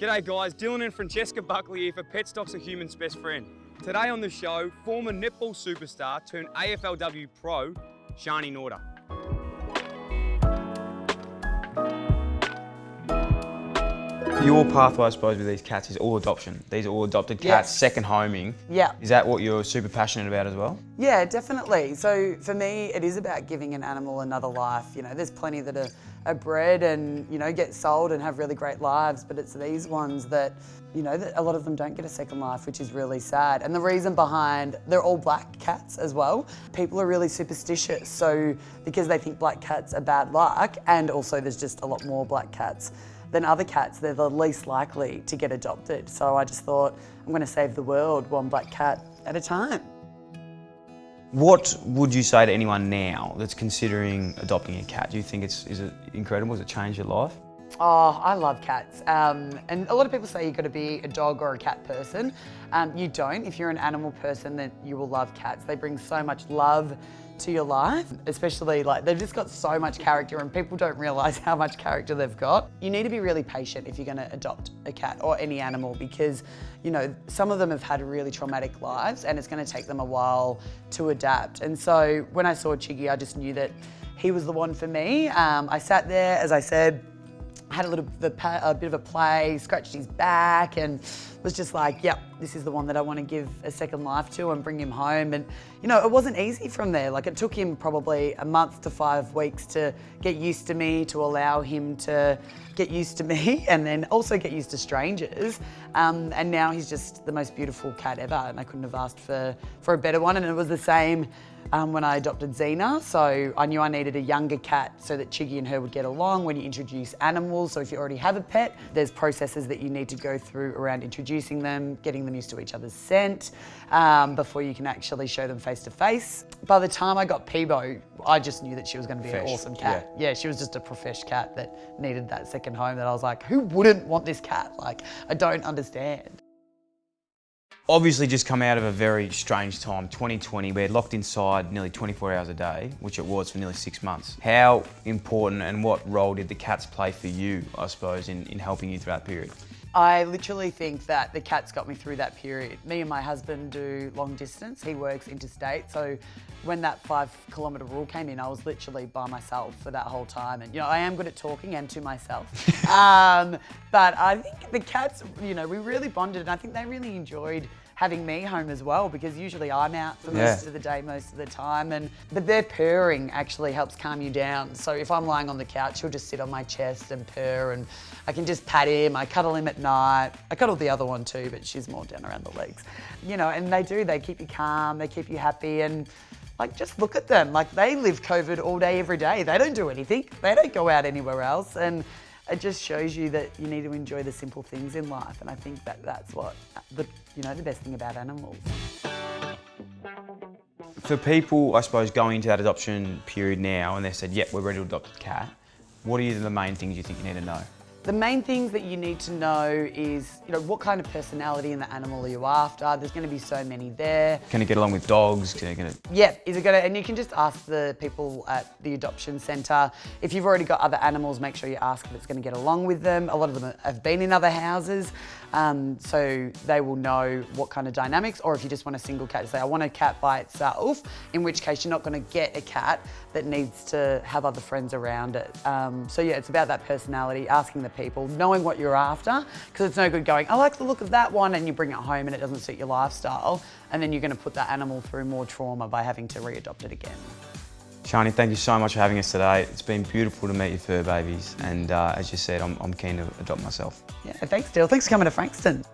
G'day guys, Dylan and Francesca Buckley here for PETstock's A Human's Best Friend. Today on the show, former netball superstar turned AFLW pro, Sharni Norder. Your pathway, I suppose, with these cats is all adoption. These are all adopted cats, Yes. second homing. Yeah. Is that what you're super passionate about as well? Yeah, definitely. So for me, it is about giving an animal another life. You know, there's plenty that are bred and, you know, get sold and have really great lives, but it's these ones that, you know, that a lot of them don't get a second life, which is really sad. And the reason behind, they're all black cats as well. People are really superstitious, so because they think black cats are bad luck, and also there's just a lot more black cats than other cats, they're the least likely to get adopted. So I just thought, I'm going to save the world one black cat at a time. What would you say to anyone now that's considering adopting a cat? Do you think is it incredible? Has it changed your life? Oh, I love cats. And a lot of people say you've got to be a dog or a cat person. You don't. If you're an animal person, then you will love cats. They bring so much love to your life, especially like they've just got so much character and people don't realise how much character they've got. You need to be really patient if you're going to adopt a cat or any animal because, you know, some of them have had really traumatic lives and it's going to take them a while to adapt. And so when I saw Chiggy, I just knew that he was the one for me. I sat there, as I said, had a bit of a play, scratched his back and was just like, yep, this is the one that I want to give a second life to and bring him home. And, you know, it wasn't easy from there. Like it took him probably a month to 5 weeks to get used to me, to allow him to get used to me and then also get used to strangers. And now he's just the most beautiful cat ever and I couldn't have asked for a better one. And it was the same when I adopted Xena. So I knew I needed a younger cat so that Chiggy and her would get along when you introduce animals. So if you already have a pet, there's processes that you need to go through around introducing them, getting them used to each other's scent, before you can actually show them face to face. By the time I got Peebo, I just knew that she was going to be an awesome cat. Yeah, she was just a profesh cat that needed that second home that I was like, who wouldn't want this cat? Like, I don't understand. Obviously just come out of a very strange time, 2020, we're locked inside nearly 24 hours a day, which it was for nearly 6 months. How important and what role did the cats play for you, I suppose, in helping you through that period? I literally think that the cats got me through that period. Me and my husband do long distance. He works interstate. So when that 5-kilometre rule came in, I was literally by myself for that whole time. And, you know, I am good at talking and to myself. But I think the cats, you know, we really bonded and I think they really enjoyed having me home as well because usually I'm out for most of the day, most of the time. But their purring actually helps calm you down. So if I'm lying on the couch, he'll just sit on my chest and purr and I can just pat him, I cuddle him at night. I cuddle the other one too, but she's more down around the legs. You know, and they keep you calm, they keep you happy and like just look at them. Like they live COVID all day, every day. They don't do anything. They don't go out anywhere else. And it just shows you that you need to enjoy the simple things in life. And I think that that's what the best thing about animals. For people, I suppose, going into that adoption period now and they said, yep, we're ready to adopt a cat, what are the main things you think you need to know? The main things that you need to know is, you know, what kind of personality in the animal are you after? There's going to be so many there. Can it get along with dogs? Yeah, is it going to, and you can just ask the people at the adoption centre. If you've already got other animals, make sure you ask if it's going to get along with them. A lot of them have been in other houses, so they will know what kind of dynamics, or if you just want a single cat, say, I want a cat by itself, in which case you're not going to get a cat that needs to have other friends around it. So yeah, it's about that personality, asking the people, knowing what you're after, because it's no good going, I like the look of that one, and you bring it home and it doesn't suit your lifestyle, and then you're going to put that animal through more trauma by having to re-adopt it again. Sharni, thank you so much for having us today. It's been beautiful to meet your fur babies, and as you said, I'm keen to adopt myself. Yeah, thanks, Dill. Thanks for coming to Frankston.